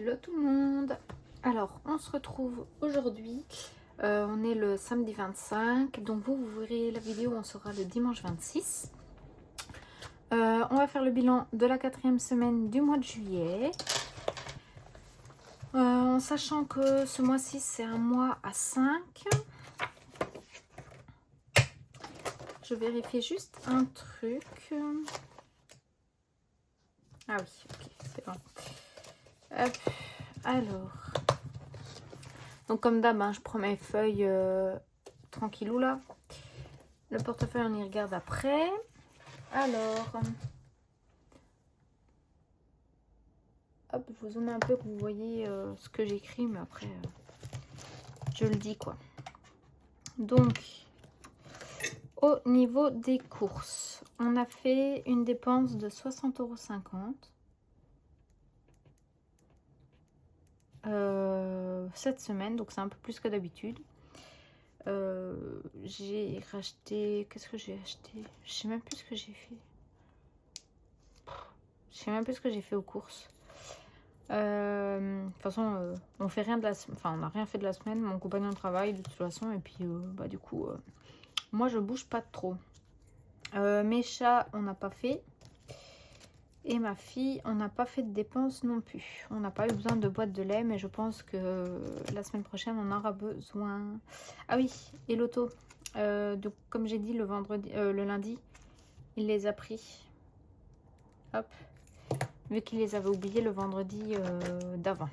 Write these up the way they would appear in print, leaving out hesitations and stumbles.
Hello tout le monde. Alors on se retrouve aujourd'hui, on est le samedi 25, donc vous verrez la vidéo, on sera le dimanche 26. On va faire le bilan de la 4e semaine du mois de juillet, en sachant que ce mois-ci c'est un mois à 5. Je vérifie juste un truc. Ah oui, ok, c'est bon. Hop, alors, donc comme d'hab, hein, je prends mes feuilles tranquillou là. Le portefeuille, on y regarde après. Alors, hop, je vous zoome un peu que vous voyez ce que j'écris, mais après, je le dis quoi. Donc, au niveau des courses, on a fait une dépense de 60,50 € cette semaine, donc c'est un peu plus que d'habitude. J'ai racheté, qu'est-ce que j'ai acheté? Je sais même plus ce que j'ai fait. Je sais même plus ce que j'ai fait aux courses. De toute façon, on fait rien de la semaine, enfin on n'a rien fait de la semaine. Mon compagnon travaille de toute façon et puis bah du coup, moi je bouge pas trop. Mes chats, on n'a pas fait. Et ma fille, on n'a pas fait de dépenses non plus. On n'a pas eu besoin de boîte de lait, mais je pense que la semaine prochaine, on aura besoin. Ah oui, et l'auto. Donc, comme j'ai dit, le lundi, il les a pris. Hop. Vu qu'il les avait oubliés le vendredi d'avant.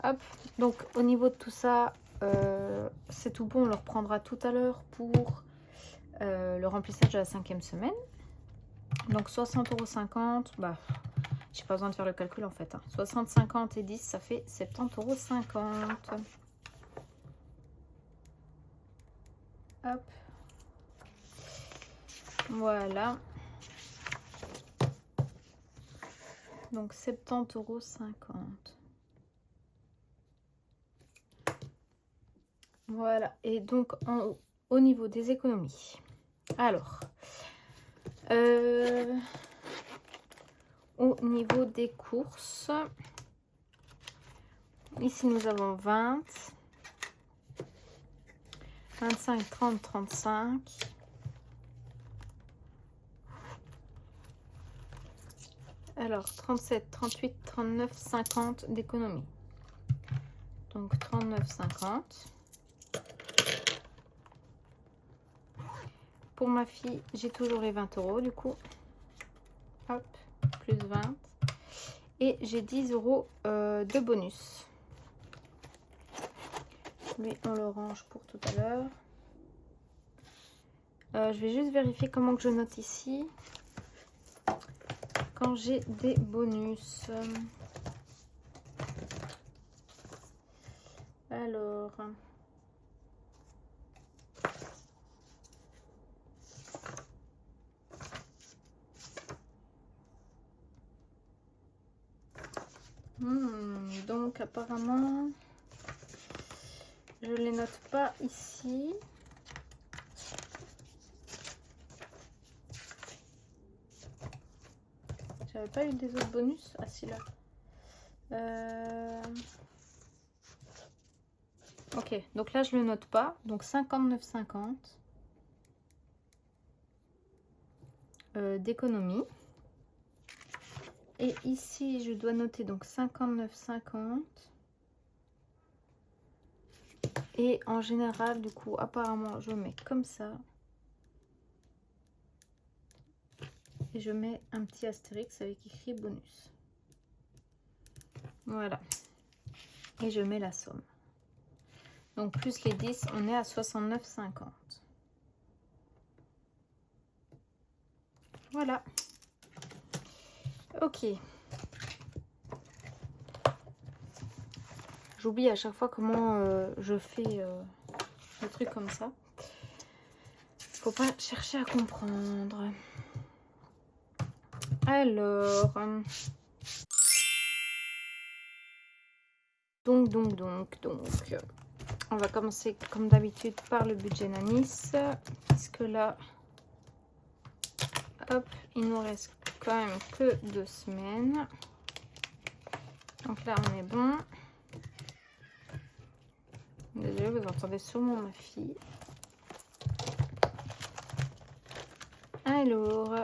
Hop. Donc, au niveau de tout ça, c'est tout bon. On le reprendra tout à l'heure pour le remplissage de la 5e semaine. Donc 60,50 €, bah, j'ai pas besoin de faire le calcul en fait. 60, 50 et 10, ça fait 70,50 €. Hop. Voilà. Donc 70,50 €. Voilà. Et donc au niveau des économies. Alors. Au niveau des courses, ici nous avons 20, 25, 30, 35. Alors 37, 38, 39, 50 d'économie. Donc 39,50. Pour ma fille, j'ai toujours les 20 € du coup. Hop, plus 20. Et j'ai 10 € de bonus. Lui, on le range pour tout à l'heure. Je vais juste vérifier comment que je note ici. Quand j'ai des bonus. Alors. Donc apparemment, je les note pas ici. J'avais pas eu des autres bonus. Ah si, là. Ok, donc là je le note pas. Donc 59,50 d'économie. Et ici je dois noter donc 59,50. Et en général, du coup, apparemment, je mets comme ça. Et je mets un petit astérix avec écrit bonus. Voilà. Et je mets la somme. Donc, plus les 10, on est à 69,50. Voilà. Ok. J'oublie à chaque fois comment je fais le truc comme ça. Faut pas chercher à comprendre. Alors. Donc. On va commencer comme d'habitude par le budget Nanis. Puisque là, hop, il nous reste quand même que 2 semaines. Donc là, on est bon. Désolée, vous entendez sûrement ma fille. Alors,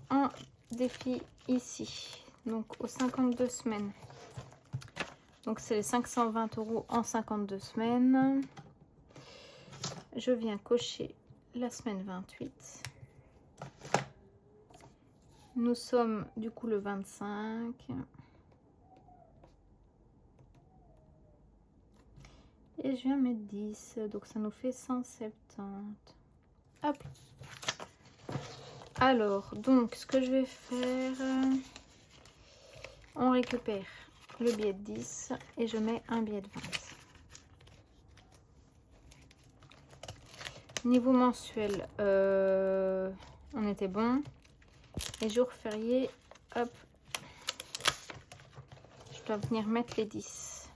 un défi ici. Donc, aux 52 semaines. Donc, c'est les 520 € en 52 semaines. Je viens cocher la semaine 28. Nous sommes du coup le 25. Et je viens mettre 10. Donc, ça nous fait 170. Hop. Alors, donc, ce que je vais faire, on récupère le billet de 10 et je mets un billet de 20. Niveau mensuel, on était bon. Et jour férié, hop, je dois venir mettre les 10.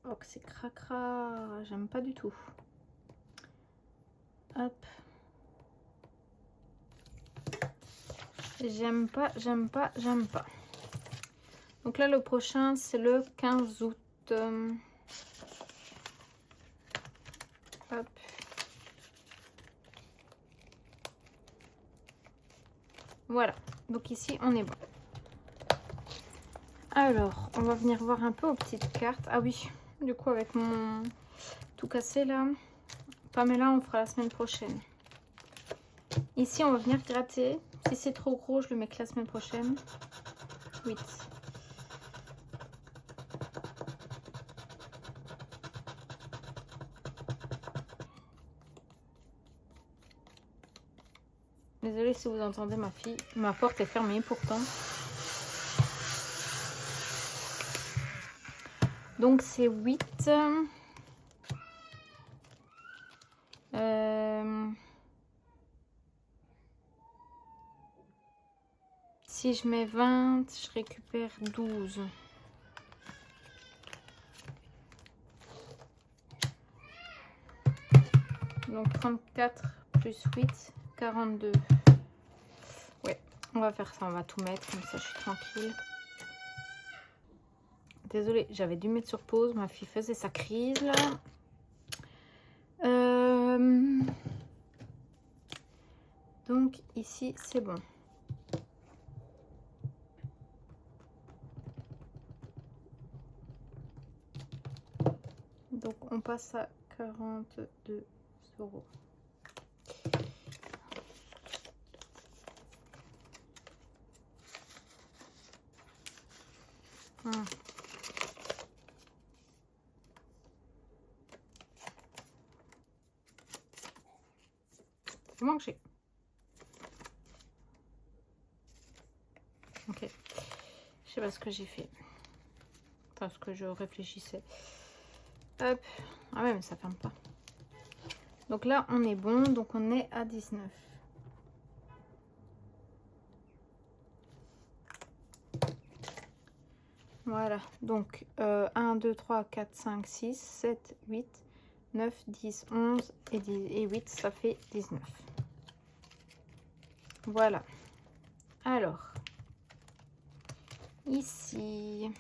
Oh, que c'est cracra, j'aime pas du tout. Hop. J'aime pas, j'aime pas, j'aime pas. Donc là, le prochain, c'est le 15 août. Hop. Voilà. Donc ici, on est bon. Alors, on va venir voir un peu aux petites cartes. Ah oui, du coup, avec mon tout cassé là, Pamela, on fera la semaine prochaine. Ici, on va venir gratter. Si c'est trop gros, je le mets que la semaine prochaine. 8. Désolée si vous entendez ma fille. Ma porte est fermée pourtant. Donc c'est 8. Si je mets 20, je récupère 12. Donc 34 plus 8, 42. Ouais, on va faire ça, on va tout mettre, comme ça je suis tranquille. Désolée, j'avais dû mettre sur pause, ma fille faisait sa crise là. Donc ici c'est bon. Donc on passe à 42 €. Comment que j'ai... Ok. Je sais pas ce que j'ai fait. Parce que je réfléchissais. Hop. Ah ouais, mais ça ferme pas. Donc là, on est bon. Donc on est à 19. Voilà. Donc 1, 2, 3, 4, 5, 6, 7, 8, 9, 10, 11 et 8, ça fait 19. Voilà. Alors, ici,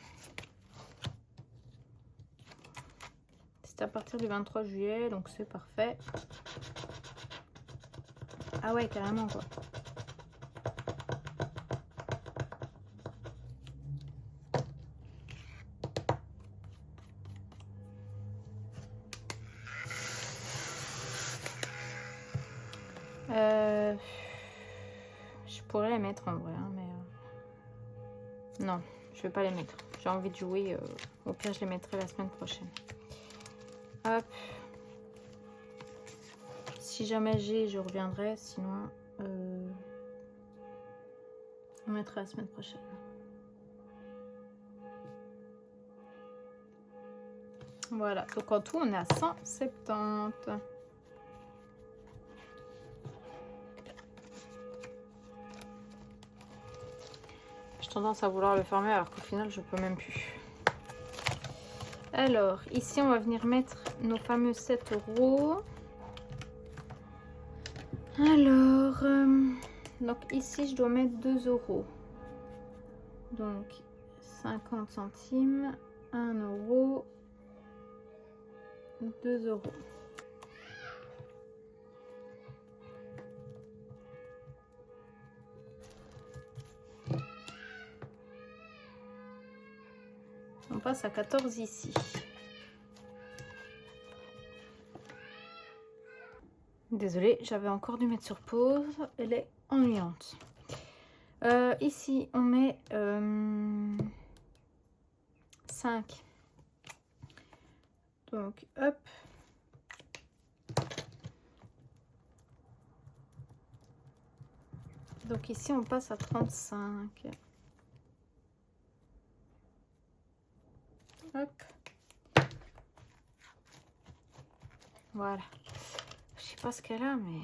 c'est à partir du 23 juillet, donc c'est parfait. Ah ouais, carrément quoi. Je pourrais les mettre en vrai, hein, mais non, je vais pas les mettre. J'ai envie de jouer. Au pire, je les mettrai la semaine prochaine. Hop. Si jamais j'ai, je reviendrai. Sinon, on mettra la semaine prochaine. Voilà. Donc en tout, on est à 170. tendance à vouloir le fermer alors qu'au final, je peux même plus. Alors, ici, on va venir mettre nos fameux 7 €. Alors, donc ici, je dois mettre 2 €. Donc, 50 centimes, 1 €, 2 €. On passe à 14 ici. Désolée, j'avais encore dû mettre sur pause. Elle est ennuyante. Ici, on met 5. Donc, hop. Donc ici, on passe à 35. Hop. Voilà. Je sais pas ce qu'elle a, mais...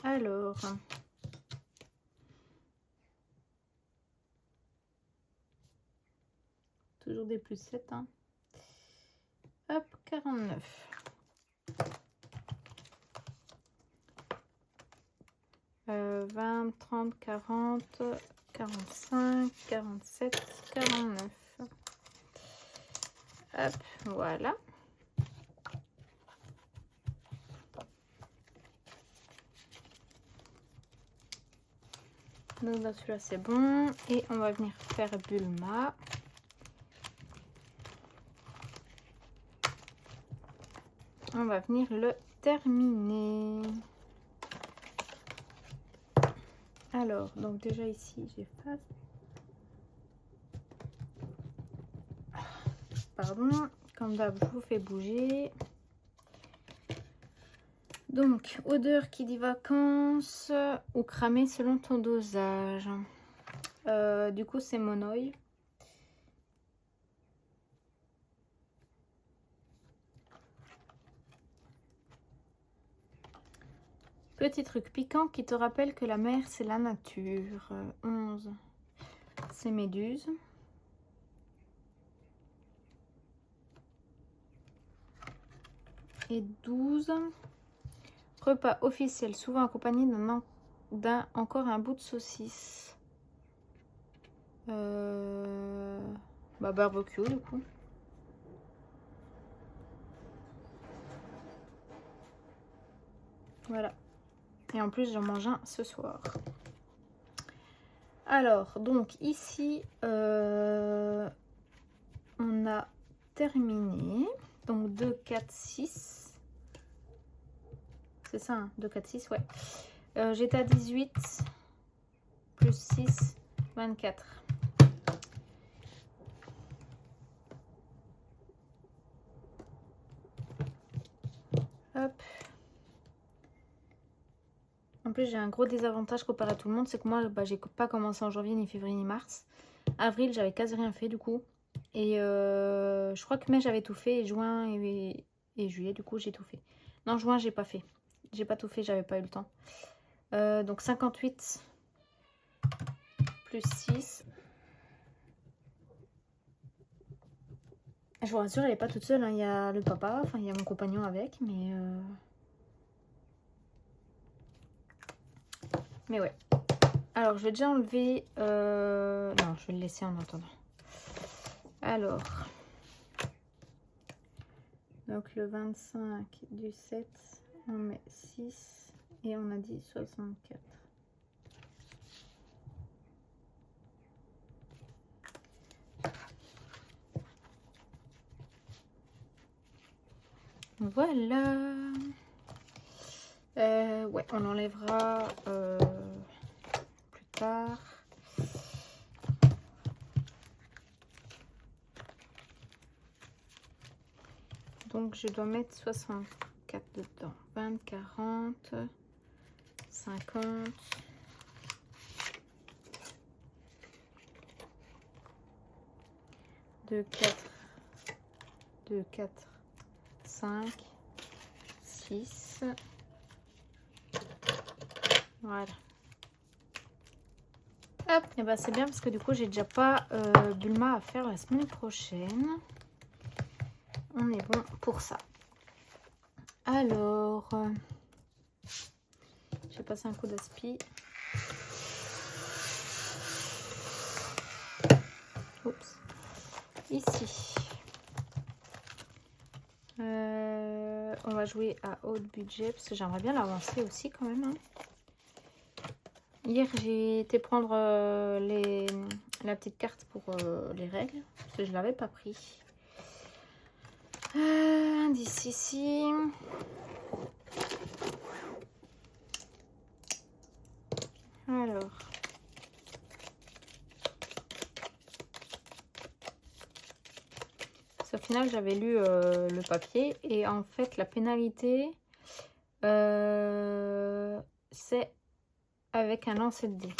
Alors... Toujours des plus 7, hein. Hop, 49. 20, 30, 40, 45, 47, 49. Hop, voilà. Donc dans celui-là c'est bon. Et on va venir faire Bulma. On va venir le terminer. Alors, donc déjà ici j'efface. Pardon, comme d'hab, je vous fais bouger. Donc, odeur qui dit vacances ou cramé selon ton dosage. Du coup, c'est Monoï. Petit truc piquant qui te rappelle que la mer, c'est la nature. 11, c'est Méduse. Et 12, repas officiel, souvent accompagné d'un encore un bout de saucisse. Barbecue du coup. Voilà. Et en plus, j'en mange un ce soir. Alors, donc ici, on a terminé. Donc 2, 4, 6. C'est ça, hein, 2, 4, 6, ouais. J'étais à 18, plus 6, 24. Hop. En plus, j'ai un gros désavantage comparé à tout le monde, c'est que moi, j'ai pas commencé en janvier, ni février, ni mars. Avril, j'avais quasi rien fait du coup. Et je crois que mai, j'avais tout fait. Et juin et juillet, du coup, j'ai tout fait. Non, juin, j'ai pas fait. J'ai pas tout fait, j'avais pas eu le temps. Donc 58 plus 6. Je vous rassure, elle n'est pas toute seule. Hein. Il y a le papa, enfin, il y a mon compagnon avec, mais... Mais ouais. Alors, je vais déjà enlever... Non, je vais le laisser en attendant. Alors... Donc, le 25 du 7, on met 6 et on a dit 64. Voilà. Ouais, on enlèvera plus tard. Donc, je dois mettre 64 dedans. 20, 40, 50. 2, 4, 2, 4, 5, 6. Voilà. Hop, et bah c'est bien parce que du coup j'ai déjà pas Bulma à faire la semaine prochaine. On est bon pour ça. Alors, j'ai passé un coup d'aspi. Oups. Ici. On va jouer à haut budget parce que j'aimerais bien l'avancer aussi quand même. Hein. Hier, j'ai été prendre la petite carte pour les règles parce que je ne l'avais pas pris. Indice ici. Alors. Au final, j'avais lu le papier et en fait, la pénalité, c'est avec un lancer de dés.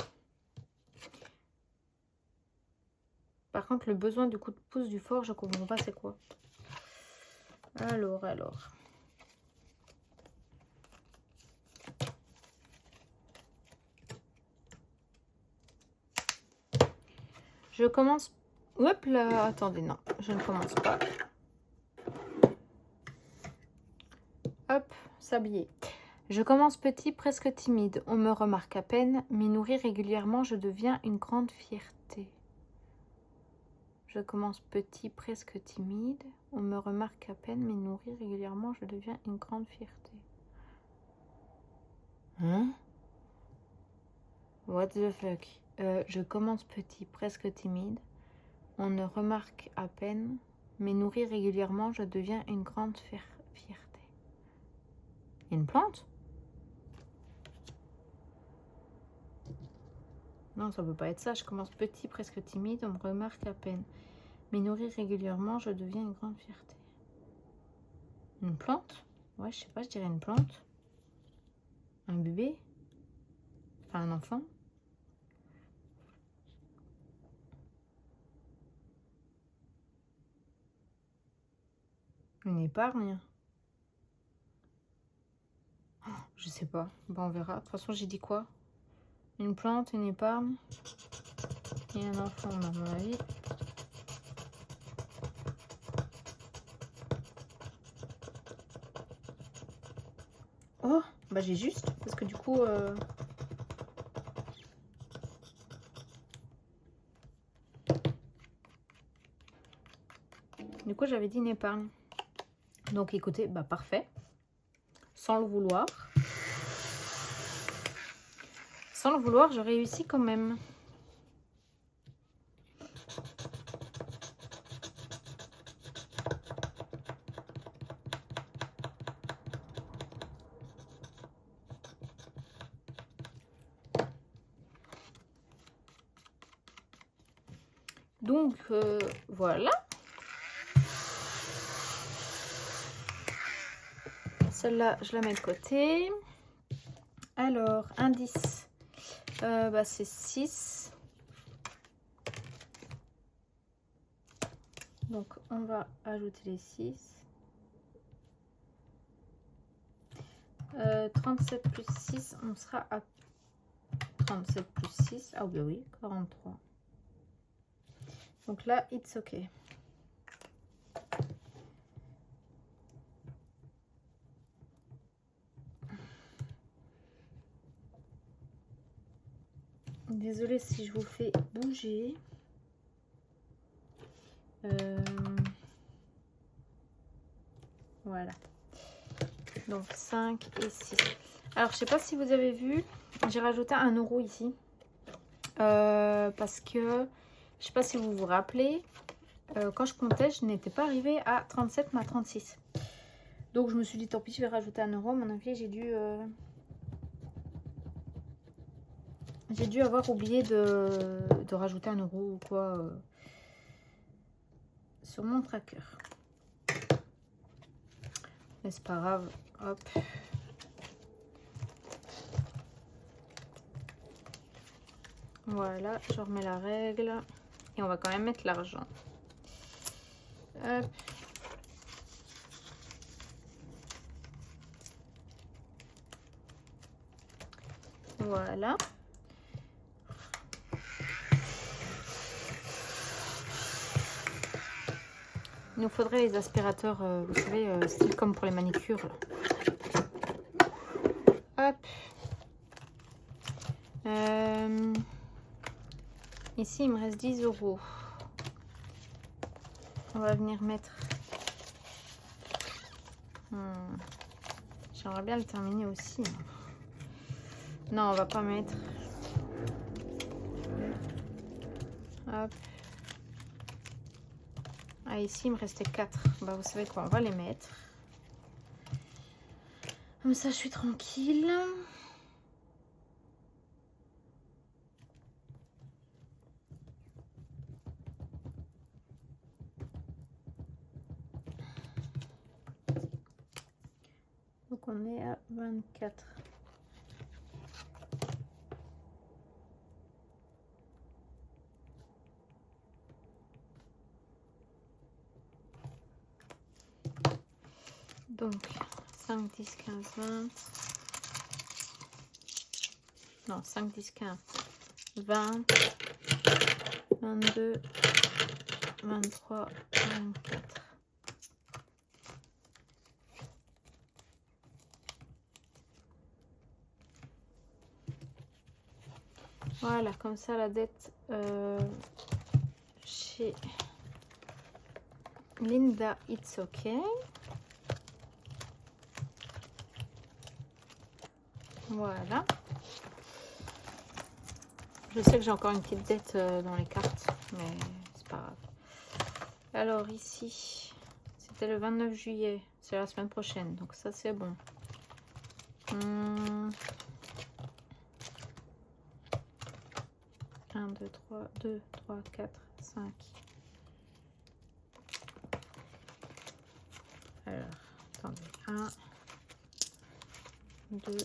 Par contre, le besoin du coup de pouce du fort, je ne comprends pas c'est quoi. Alors. Je commence... Hop là, attendez, non, je ne commence pas. Hop, sablier. Je commence petit, presque timide. On me remarque à peine. M'y nourrir régulièrement, je deviens une grande fierté. Je commence petit, presque timide. On me remarque à peine. M'y nourrir régulièrement, je deviens une grande fierté. Hein? What the fuck? Je commence petit, presque timide. On me remarque à peine. M'y nourrir régulièrement, je deviens une grande fierté. Une plante? Non, ça peut pas être ça. Je commence petit, presque timide. On me remarque à peine. M'y nourrir régulièrement, je deviens une grande fierté. Une plante? Ouais, je sais pas, je dirais une plante. Un bébé? Enfin, un enfant? Une épargne? Oh, je sais pas. Bon, on verra. De toute façon, j'ai dit quoi? Une plante, une épargne et un enfant, à mon avis. Oh, bah j'ai juste, parce que du coup... Du coup, j'avais dit une épargne. Donc, écoutez, bah parfait. Sans le vouloir. Sans le vouloir, je réussis quand même. Donc, voilà. Celle-là, je la mets de côté. Alors, indice, bah, c'est 6. Donc, on va ajouter les 6. 37 plus 6, on sera à 37 plus 6. Ah oui, oui, 43. Donc là, it's OK. Désolée si je vous fais bouger. Voilà. Donc 5 et 6. Alors, je sais pas si vous avez vu, j'ai rajouté 1 euro ici. Parce que, je sais pas si vous vous rappelez, quand je comptais, je n'étais pas arrivée à 37 mais à 36. Donc, je me suis dit, tant pis, je vais rajouter 1 euro. À mon avis, j'ai dû avoir oublié de rajouter 1 euro ou quoi sur mon tracker. Mais c'est pas grave. Hop. Voilà, je remets la règle. Et on va quand même mettre l'argent. Hop. Voilà. Il nous faudrait les aspirateurs, vous savez, style comme pour les manicures. Là. Hop. Ici, il me reste 10 €. On va venir mettre... J'aimerais bien le terminer aussi. Non, on va pas mettre. Hop. Ah, ici, il me restait 4. Bah, vous savez quoi, on va les mettre. Comme ça, je suis tranquille. Donc, on est à 24. Donc, 5, 10, 15, 20. Non, 5, 10, 15, 20, 22, 23, 24. Voilà, comme ça, la dette chez Linda It's OK. Voilà. Je sais que j'ai encore une petite dette dans les cartes, mais c'est pas grave. Alors ici, c'était le 29 juillet, c'est la semaine prochaine, donc ça c'est bon. 1, 2, 3, 2, 3, 4, 5. Alors, attendez. 1, 2,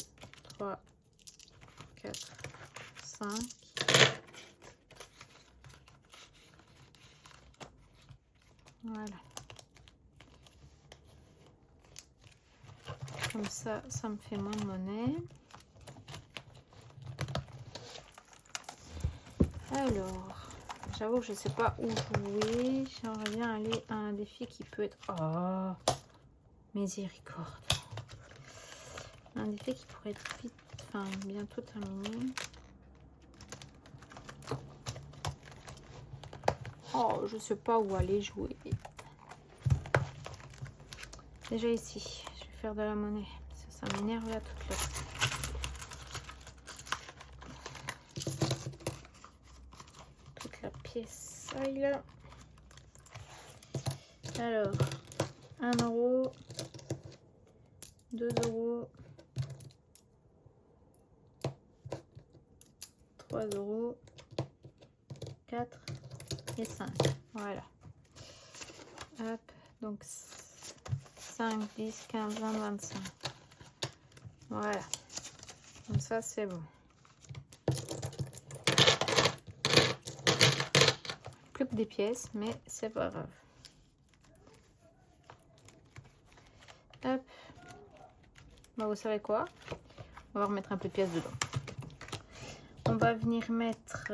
3, 4, 5. Voilà. Comme ça, ça me fait moins de monnaie. Alors, j'avoue que je sais pas où jouer. J'aimerais bien aller à un défi qui peut être... Oh, miséricorde. Un défi qui pourrait être vite, enfin bientôt terminé. Oh, je sais pas où aller jouer. Déjà ici, je vais faire de la monnaie. Ça m'énerve là toute l'heure. Toute la pièce. Aïe là. Alors, 1 €, 2 €, 3 €, 4 et 5. Voilà. Hop, donc 5, 10, 15, 20, 25. Voilà. Comme ça, c'est bon. Plus que des pièces, mais c'est pas grave. Hop. Bah, vous savez quoi? On va remettre un peu de pièces dedans. On va venir mettre...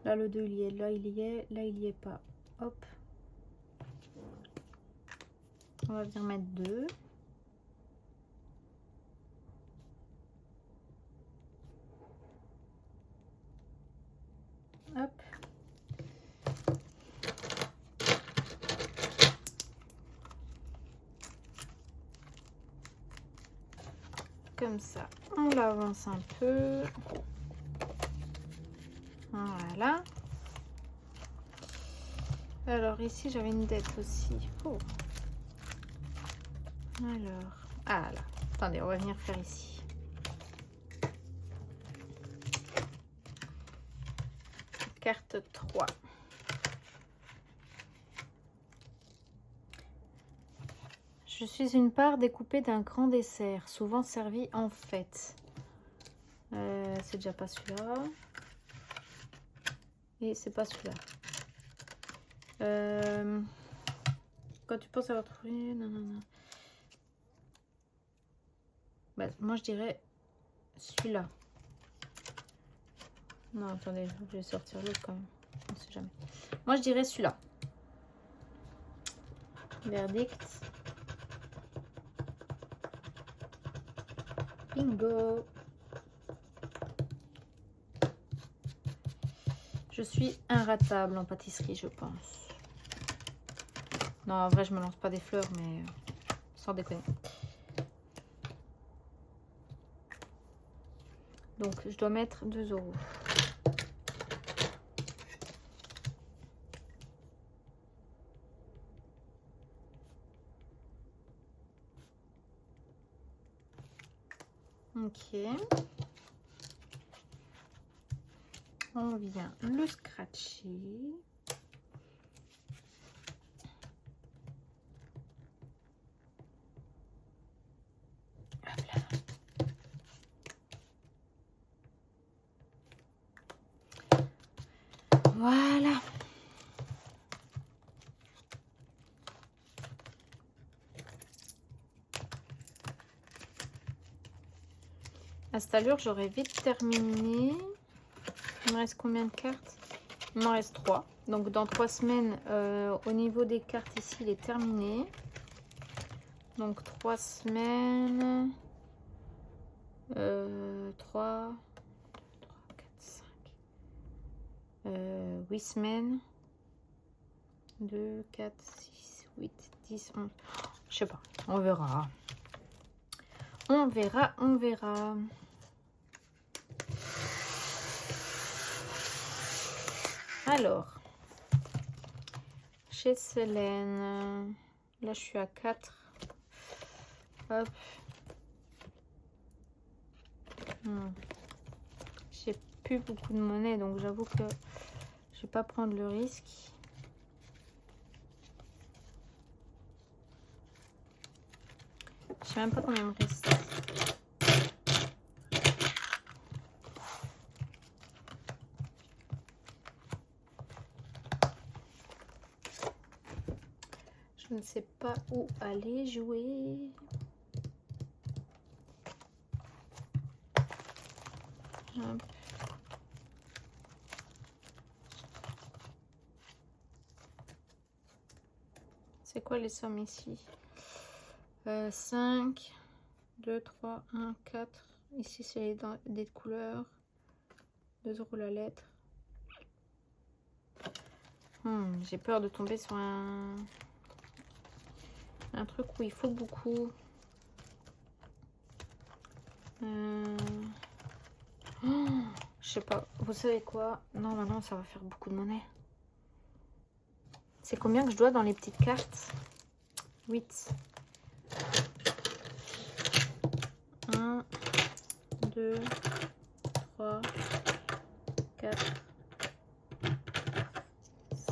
là, le 2, il y est. Là, il y est. Là, il y est pas. Hop. On va venir mettre 2. Hop. Comme ça, on l'avance un peu. Voilà. Alors ici, j'avais une dette aussi. Oh. Alors, ah là. Attendez, on va venir faire ici. Carte 3. Je suis une part découpée d'un grand dessert, souvent servi en fête. C'est déjà pas celui-là. Et c'est pas celui-là. Quand tu penses avoir trouvé... Non, non, non. Bah, moi, je dirais celui-là. Non, attendez, je vais sortir l'autre quand même. On sait jamais. Moi, je dirais celui-là. Verdict. Bingo. Je suis inratable en pâtisserie, je pense. Non, en vrai, je me lance pas des fleurs, mais sans déconner. Donc, je dois mettre 2 €. Ok. On vient le scratcher. Hop là. Voilà. À cette allure, j'aurais vite terminé. Il me reste combien de cartes? Il m'en reste 3. Donc dans 3 semaines, au niveau des cartes ici, il est terminé. Donc 3 semaines. 3, 4, 5. 8 semaines. 2, 4, 6, 8, 10, 11. Je sais pas. On verra. On verra, on verra. Alors, chez Célène, là je suis à 4. Hop. J'ai plus beaucoup de monnaie, donc j'avoue que je vais pas prendre le risque. Je sais même pas combien il me reste. Je ne sais pas où aller jouer. Hop. C'est quoi les sommes ici? 5, 2, 3, 1, 4. Ici, c'est des couleurs. 2 € la lettre. J'ai peur de tomber sur un truc où il faut beaucoup. Je sais pas. Vous savez quoi? Non, maintenant, ça va faire beaucoup de monnaie. C'est combien que je dois dans les petites cartes? 8. 1, 2, 3, 4,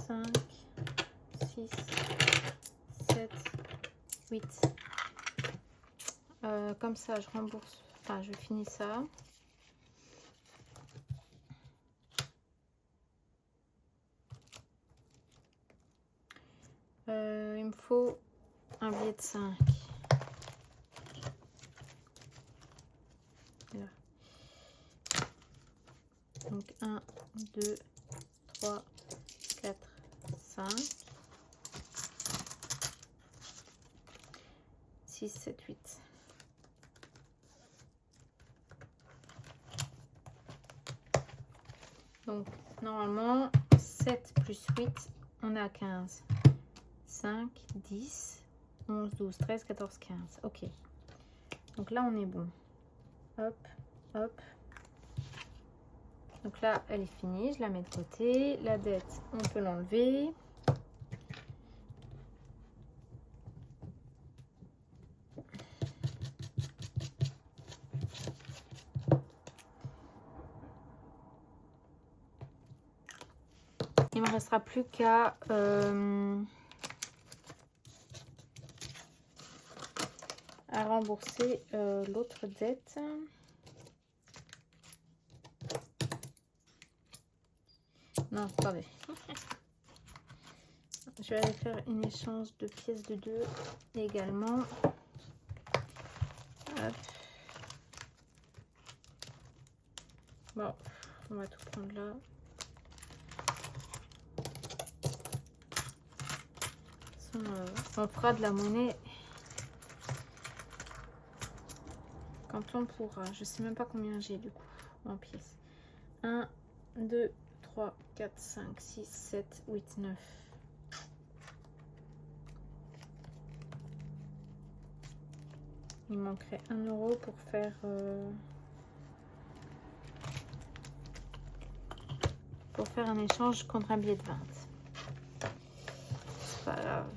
5, 6, 7, 8. Comme ça, je rembourse. Enfin, je finis ça. Il me faut un billet de 5. Là. Donc 1, 2, 3, 4, 5, 6, 7, 8. Donc normalement 7 plus 8, on est à 15. 5, 10, 11, 12, 13, 14, 15. Ok. Donc là, on est bon. Hop, hop. Donc là, elle est finie. Je la mets de côté. La dette, on peut l'enlever. Il me restera plus qu'à... à rembourser l'autre dette. Non, attendez. Je vais aller faire une échange de pièces de 2 également. Hop. Bon, on va tout prendre là. façon, on fera de la monnaie quand on pourra. Je sais même pas combien j'ai du coup en pièces. 1, 2, 3, 4, 5, 6, 7, 8, 9. Il manquerait 1 euro pour faire un échange contre un billet de 20. C'est pas grave.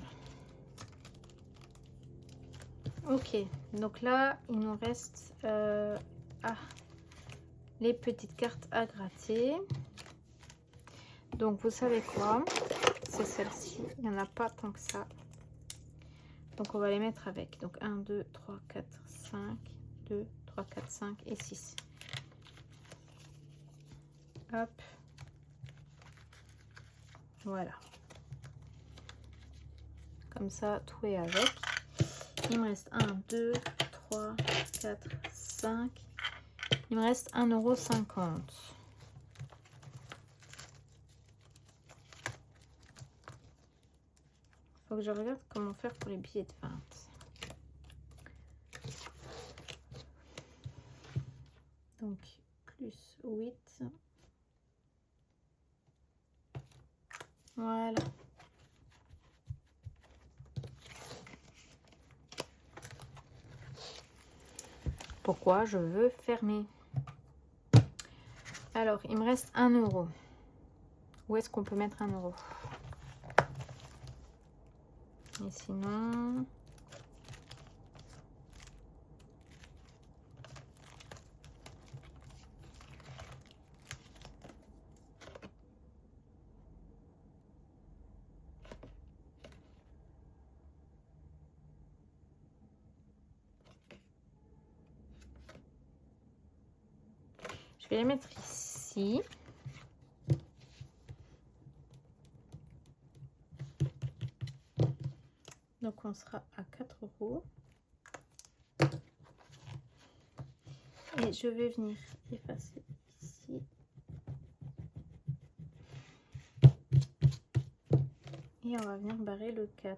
Ok, donc là, il nous reste les petites cartes à gratter. Donc, vous savez quoi? C'est celle-ci. Il n'y en a pas tant que ça. Donc, on va les mettre avec. Donc, 1, 2, 3, 4, 5, 2, 3, 4, 5 et 6. Hop. Voilà. Comme ça, tout est avec. Il me reste 1, 2, 3, 4, 5. Il me reste 1,50 €. Faut que je regarde comment faire pour les billets de 20. Donc, plus 8. Voilà. Pourquoi je veux fermer? Alors, il me reste 1 euro. Où est-ce qu'on peut mettre 1 euro? Et sinon... je vais les mettre ici. Donc, on sera à 4 euros. Et je vais venir effacer ici. Et on va venir barrer le 4.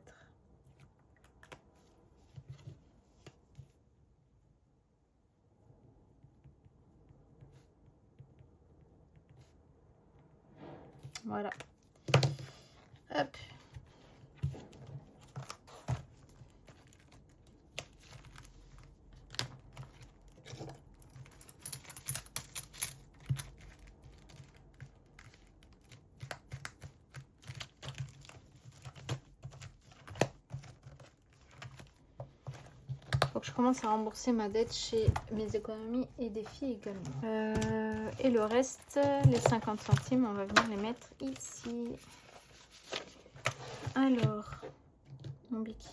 Voilà. Hop. Faut que je commence à rembourser ma dette chez mes économies et défis également. Et le reste, les 50 centimes, on va venir les mettre ici. Alors, mon bic.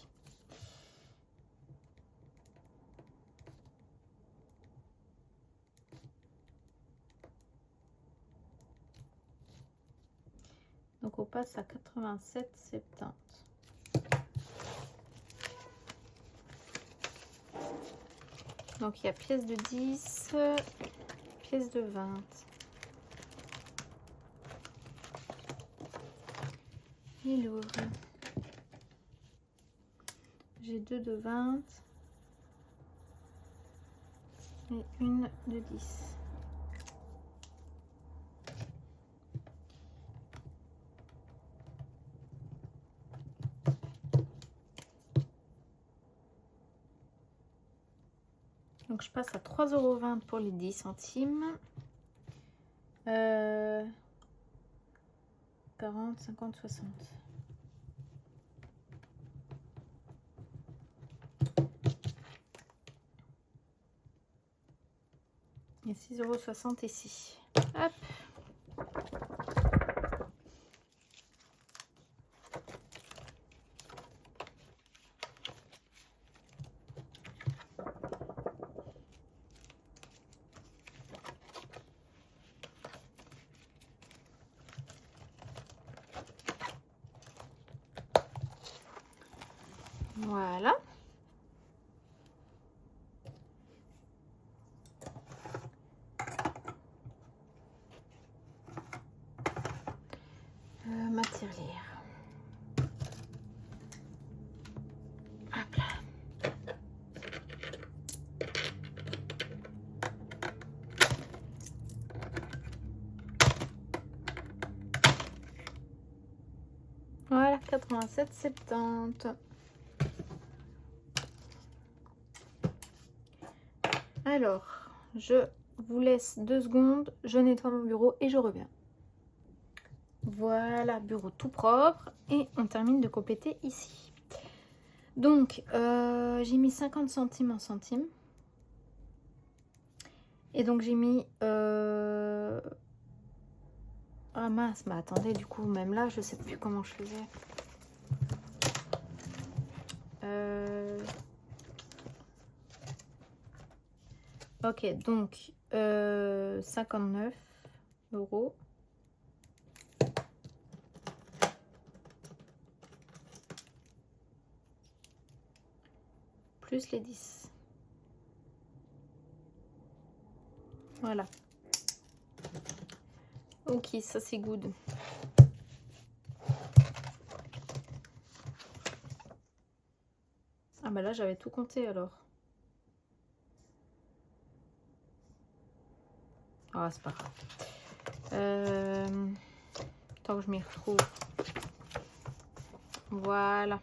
Donc on passe à 87,70. Donc il y a pièce de 10, pièce de 20. Il ouvre. J'ai 2 de 20 et une de 10. Donc je passe à 3,20 € pour les 10 centimes. 40, 50, 60. Et 6,60 € ici. Hop. Voilà. Ma tirelire. 87,70. Alors, je vous laisse 2 secondes, je nettoie mon bureau et je reviens. Voilà, bureau tout propre et on termine de compléter ici. Donc, j'ai mis 50 centimes en centimes. Et donc, j'ai mis... Ah mince, mais attendez, du coup, même là, je sais plus comment je faisais. Ok, donc 59 €. Plus les 10. Voilà. Ok, ça c'est good. Ah bah là j'avais tout compté alors. Ah c'est pas grave. Tant que je m'y retrouve. Voilà.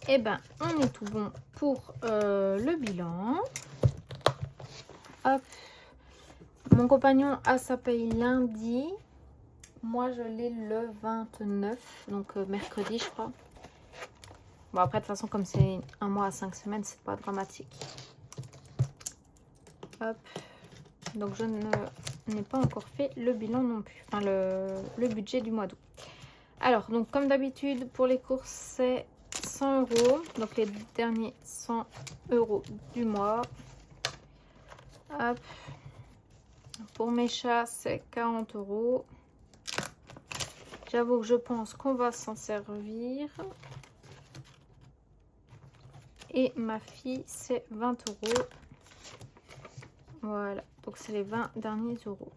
Et ben on est tout bon pour le bilan. Hop. Mon compagnon a sa paye lundi. Moi je l'ai le 29, donc mercredi je crois. Bon après de toute façon comme c'est un mois à 5 semaines, c'est pas dramatique. Hop. Donc je n'ai pas encore fait le bilan non plus. Enfin le budget du mois d'août. Alors donc comme d'habitude pour les courses c'est 100 €. Donc les derniers 100 € du mois. Hop. Pour mes chats c'est 40 €. J'avoue que je pense qu'on va s'en servir. Et ma fille, c'est 20 €. Voilà, donc c'est les 20 derniers euros.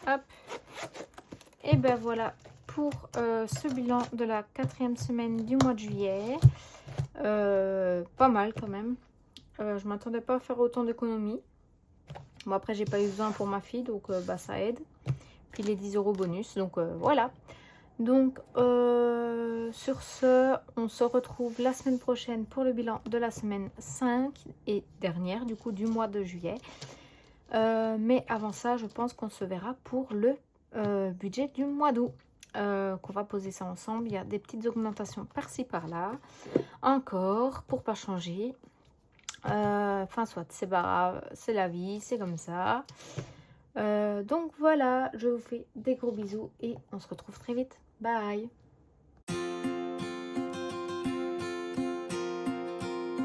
Hop. Et ben voilà pour ce bilan de la 4e semaine du mois de juillet. Pas mal quand même. Je m'attendais pas à faire autant d'économies. Bon après, j'ai pas eu besoin pour ma fille, donc bah, ça aide. Puis les 10 € bonus, donc voilà. Donc sur ce, on se retrouve la semaine prochaine pour le bilan de la semaine 5 et dernière du coup du mois de juillet. Mais avant ça, je pense qu'on se verra pour le budget du mois d'août. Qu'on va poser ça ensemble. Il y a des petites augmentations par-ci par-là. Encore, pour pas changer. Enfin soit, c'est pas grave, c'est la vie, c'est comme ça. Donc voilà, je vous fais des gros bisous et on se retrouve très vite. Bye!